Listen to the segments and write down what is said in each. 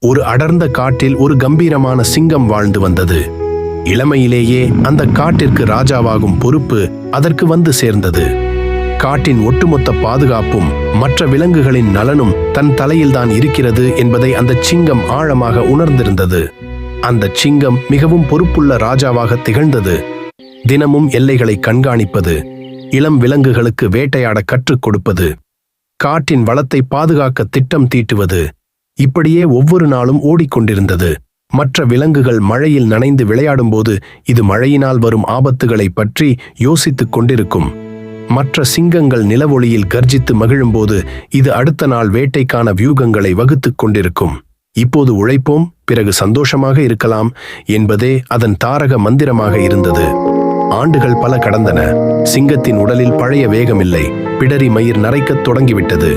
ஒரு அடர்ந்த காட்டில் ஒரு கம்பீரமான சிங்கம் வாழ்ந்து வந்தது. இளமையிலேயே அந்த காட்டிற்கு ராஜாவாகும் பொறுப்பு அதற்கு வந்து சேர்ந்தது. காட்டின் ஒட்டுமொத்த பாதுகாப்பும் மற்ற விலங்குகளின் நலனும் தன் தலையில்தான் இருக்கிறது என்பதை அந்த சிங்கம் ஆழமாக உணர்ந்திருந்தது. அந்த சிங்கம் மிகவும் பொறுப்புள்ள ராஜாவாக திகழ்ந்தது. தினமும் எல்லைகளை கண்காணிப்பது, இளம் விலங்குகளுக்கு வேட்டையாட கற்றுக் கொடுப்பது, காட்டின் வளத்தை பாதுகாக்க திட்டம் தீட்டுவது, இப்படியே ஒவ்வொரு நாளும் ஓடிக்கொண்டிருந்தது. மற்ற விலங்குகள் மழையில் நனைந்து விளையாடும்போது இது மழையினால் வரும் ஆபத்துகளை பற்றி யோசித்துக் கொண்டிருக்கும். மற்ற சிங்கங்கள் நிலவொளியில் கர்ஜித்து மகிழும்போது இது அடுத்த நாள் வேட்டைக்கான வியூகங்களை வகுத்துக் கொண்டிருக்கும். இப்போது உழைப்போம், பிறகு சந்தோஷமாக இருக்கலாம் என்பதே அதன் தாரக மந்திரமாக இருந்தது. ஆண்டுகள் பல கடந்தன. சிங்கத்தின் உடலில் பழைய வேகமில்லை. பிடரி மயிர் நரைக்கத் தொடங்கிவிட்டது.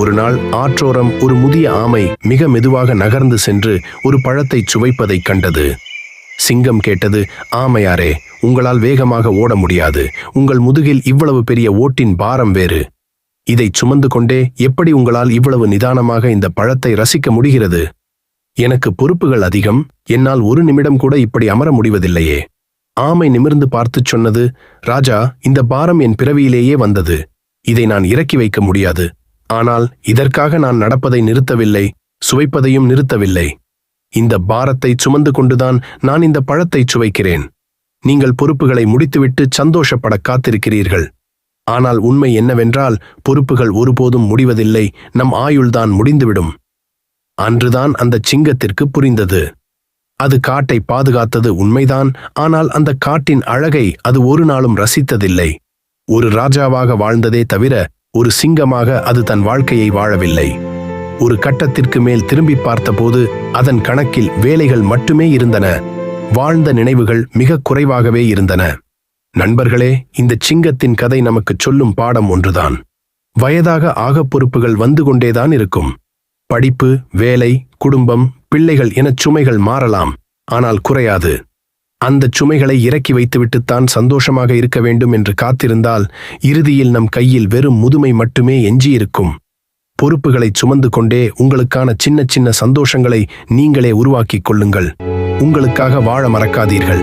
ஒரு நாள் ஆற்றோரம் ஒரு முதிய ஆமை மிக மெதுவாக நகர்ந்து சென்று ஒரு பழத்தை சுவைப்பதைக் கண்டது. சிங்கம் கேட்டது, ஆமையாரே, உங்களால் வேகமாக ஓட முடியாது. உங்கள் முதுகில் இவ்வளவு பெரிய ஓட்டின் பாரம் வேறு. இதை சுமந்து கொண்டே எப்படி உங்களால் இவ்வளவு நிதானமாக இந்த பழத்தை ரசிக்க முடிகிறது? எனக்கு பொறுப்புகள் அதிகம். என்னால் ஒரு நிமிடம் கூட இப்படி அமர முடிவதில்லையே. ஆமை நிமிர்ந்து பார்த்துச் சொன்னது, ராஜா, இந்த பாரம் என் பிறவியிலேயே வந்தது. இதை நான் இறக்கி வைக்க முடியாது. ஆனால் இதற்காக நான் நடப்பதை நிறுத்தவில்லை, சுவைப்பதையும் நிறுத்தவில்லை. இந்த பாரத்தை சுமந்து கொண்டுதான் நான் இந்த பழத்தை சுவைக்கிறேன். நீங்கள் பொறுப்புகளை முடித்துவிட்டு சந்தோஷப்பட காத்திருக்கிறீர்கள். ஆனால் உண்மை என்னவென்றால் பொறுப்புகள் ஒருபோதும் முடிவதில்லை, நம் ஆயுள்தான் முடிந்துவிடும். அன்றுதான் அந்த சிங்கத்திற்கு புரிந்தது. அது காட்டை பாதுகாத்தது உண்மைதான், ஆனால் அந்த காட்டின் அழகை அது ஒரு நாளும் ரசித்ததில்லை. ஒரு ராஜாவாக வாழ்ந்ததே தவிர ஒரு சிங்கமாக அது தன் வாழ்க்கையை வாழவில்லை. ஒரு கட்டத்திற்கு மேல் திரும்பி பார்த்தபோது அதன் கணக்கில் வேலைகள் மட்டுமே இருந்தன. வாழ்ந்த நினைவுகள் மிக குறைவாகவே இருந்தன. நண்பர்களே, இந்த சிங்கத்தின் கதை நமக்கு சொல்லும் பாடம் ஒன்றுதான். வயதாக ஆக பொறுப்புகள் வந்து கொண்டேதான் இருக்கும். படிப்பு, வேலை, குடும்பம், பிள்ளைகள் எனச் சுமைகள் மாறலாம், ஆனால் குறையாது. அந்த சுமைகளை இறக்கி வைத்துவிட்டுத்தான் சந்தோஷமாக இருக்க வேண்டும் என்று காத்திருந்தால் இறுதியில் நம் கையில் வெறும் முதுமை மட்டுமே எஞ்சியிருக்கும். பொறுப்புகளை சுமந்து கொண்டே உங்களுக்கான சின்ன சின்ன சந்தோஷங்களை நீங்களே உருவாக்கிக் கொள்ளுங்கள். உங்களுக்காக வாழ மறக்காதீர்கள்.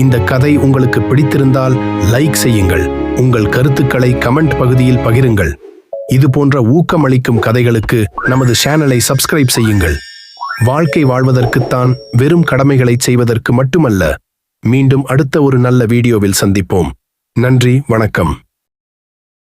இந்த கதை உங்களுக்கு பிடித்திருந்தால் லைக் செய்யுங்கள். உங்கள் கருத்துக்களை கமெண்ட் பகுதியில் பகிருங்கள். இது போன்ற ஊக்கமளிக்கும் கதைகளுக்கு நமது சேனலை சப்ஸ்கிரைப் செய்யுங்கள். வாழ்க்கை வாழ்வதற்குத்தான், வெறும் கடமைகளை செய்வதற்கு மட்டுமல்ல. மீண்டும் அடுத்த ஒரு நல்ல வீடியோவில் சந்திப்போம். நன்றி, வணக்கம்.